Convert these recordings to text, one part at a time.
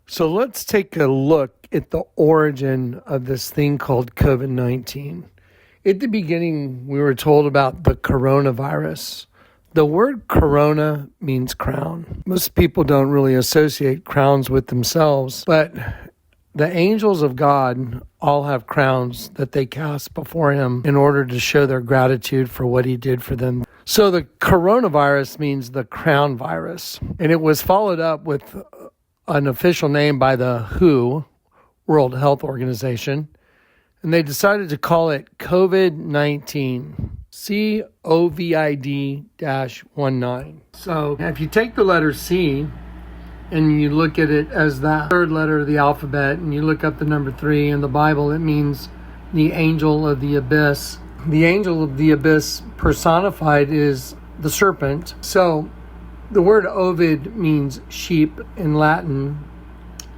So let's take a look at the origin of this thing called COVID-19. At the beginning, we were told about the coronavirus. The word corona means crown. Most people don't really associate crowns with themselves, but the angels of God all have crowns that they cast before him in order to show their gratitude for what he did for them. So the coronavirus means the crown virus, and it was followed up with an official name by the WHO, World Health Organization, and they decided to call it COVID-19, COVID-19. So if you take the letter C and you look at it as the third letter of the alphabet and you look up the number 3 in the Bible, it means the angel of the abyss. The angel of the abyss personified is the serpent. So the word ovid means sheep in Latin.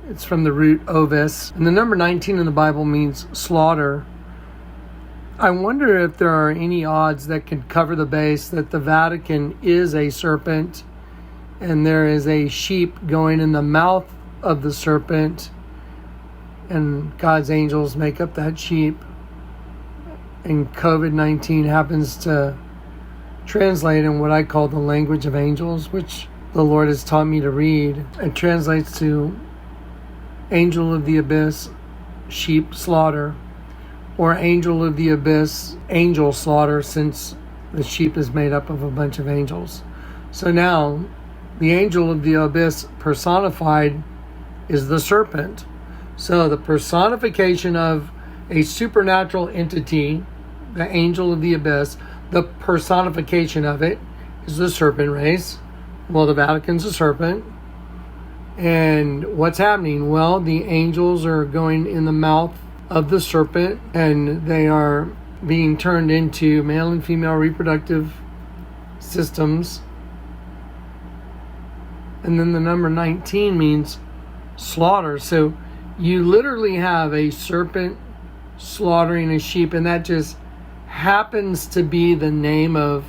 It's from the root ovis. And the number 19 in the Bible means slaughter. I wonder if there are any odds that could cover the base that the Vatican is a serpent and there is a sheep going in the mouth of the serpent and God's angels make up that sheep. And COVID-19 happens to translate in what I call the language of angels, which the Lord has taught me to read. It translates to angel of the abyss, sheep slaughter, or angel of the abyss, angel slaughter, since the sheep is made up of a bunch of angels. So now, the angel of the abyss personified is the serpent. So the personification of a supernatural entity, the angel of the abyss, the personification of it is the serpent race. Well, the Vatican's a serpent. And what's happening? Well, the angels are going in the mouth of the serpent and they are being turned into male and female reproductive systems. And then the number 19 means slaughter. So you literally have a serpent slaughtering a sheep, and that just happens to be the name of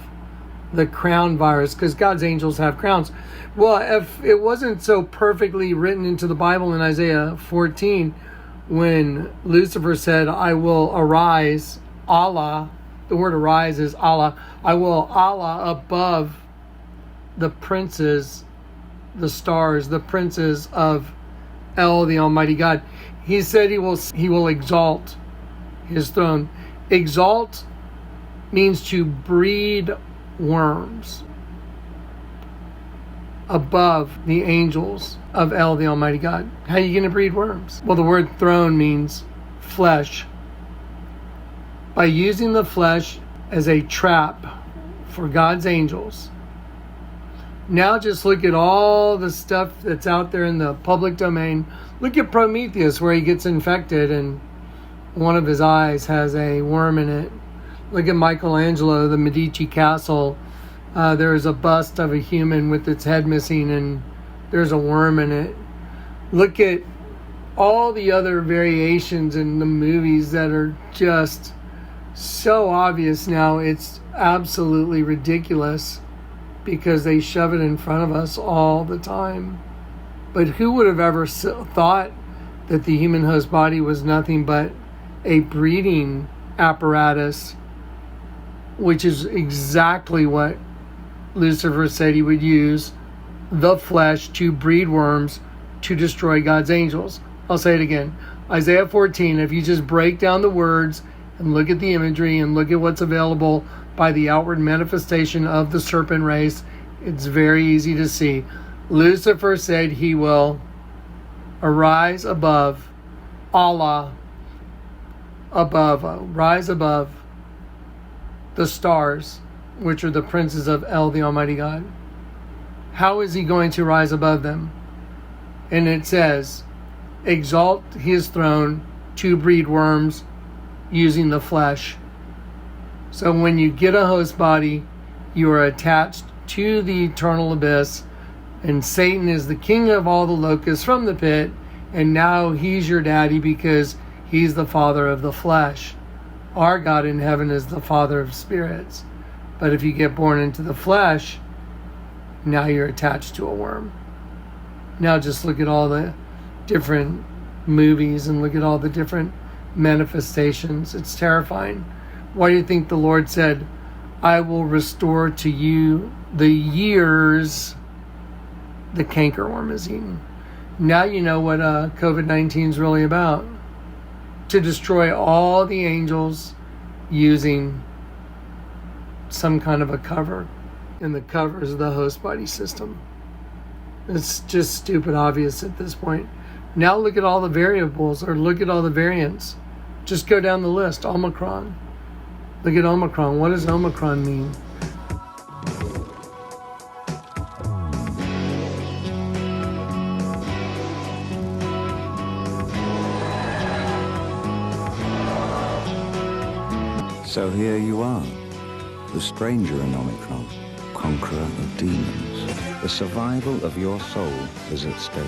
the crown virus, because God's angels have crowns. Well, if it wasn't so perfectly written into the Bible in Isaiah 14, when Lucifer said, I will arise, Allah, the word arise is Allah, I will Allah above the princes, the stars, the princes of El, the Almighty God. He said he will exalt his throne. Exalt means to breed worms above the angels of El, the Almighty God. How are you going to breed worms? Well, the word throne means flesh. By using the flesh as a trap for God's angels. Now just look at all the stuff that's out there in the public domain. Look at Prometheus, where he gets infected and one of his eyes has a worm in it. Look at Michelangelo, the Medici Castle. There's a bust of a human with its head missing and there's a worm in it. Look at all the other variations in the movies that are just so obvious now. It's absolutely ridiculous because they shove it in front of us all the time. But who would have ever thought that the human host body was nothing but a breeding apparatus, which is exactly what Lucifer said he would use the flesh to breed worms to destroy God's angels. I'll say it again. Isaiah 14, if you just break down the words and look at the imagery and look at what's available by the outward manifestation of the serpent race, it's very easy to see. Lucifer said he will arise above Allah, rise above the stars, which are the princes of El, the Almighty God. How is he going to rise above them? And it says, exalt his throne to breed worms using the flesh. So when you get a host body, you are attached to the eternal abyss, and Satan is the king of all the locusts from the pit, and now he's your daddy because he's the father of the flesh. Our God in heaven is the Father of spirits. But if you get born into the flesh, now you're attached to a worm. Now just look at all the different movies and look at all the different manifestations. It's terrifying. Why do you think the Lord said, I will restore to you the years the cankerworm is eaten? Now you know what COVID-19 is really about. To destroy all the angels using some kind of a cover. And the cover is the host body system. It's just stupid obvious at this point. Now look at all the variables, or look at all the variants. Just go down the list. Omicron. Look at Omicron. What does Omicron mean? So here you are, the stranger in Omicron, conqueror of demons. The survival of your soul is at stake.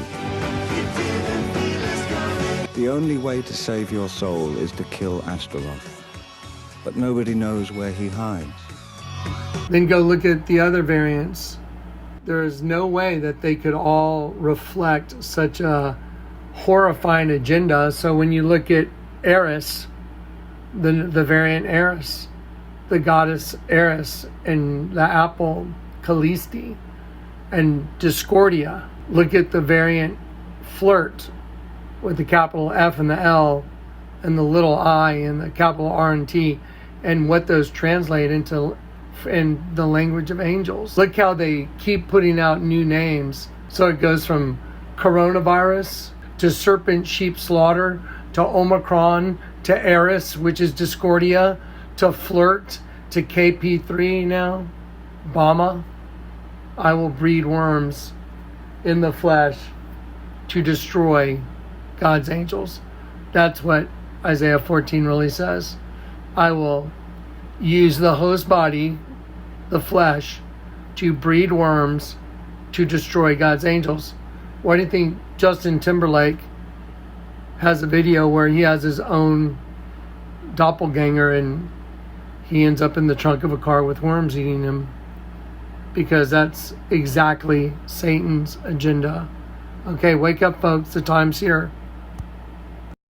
The only way to save your soul is to kill Astaroth, but nobody knows where he hides. Then go look at the other variants. There is no way that they could all reflect such a horrifying agenda. So when you look at Eris, the variant Eris, the goddess Eris, and the apple Callisti, and Discordia. Look at the variant Flirt with the capital F and the L and the little I and the capital R and T, and what those translate into in the language of angels. Look how they keep putting out new names. So it goes from coronavirus to serpent sheep slaughter to Omicron to Eris, which is Discordia, to Flirt to KP3 now, Bama. I will breed worms in the flesh to destroy God's angels. That's what Isaiah 14 really says. I will use the host body, the flesh, to breed worms to destroy God's angels. Why do you think Justin Timberlake has a video where he has his own doppelganger and he ends up in the trunk of a car with worms eating him? Because that's exactly Satan's agenda. Okay, wake up, folks. The time's here.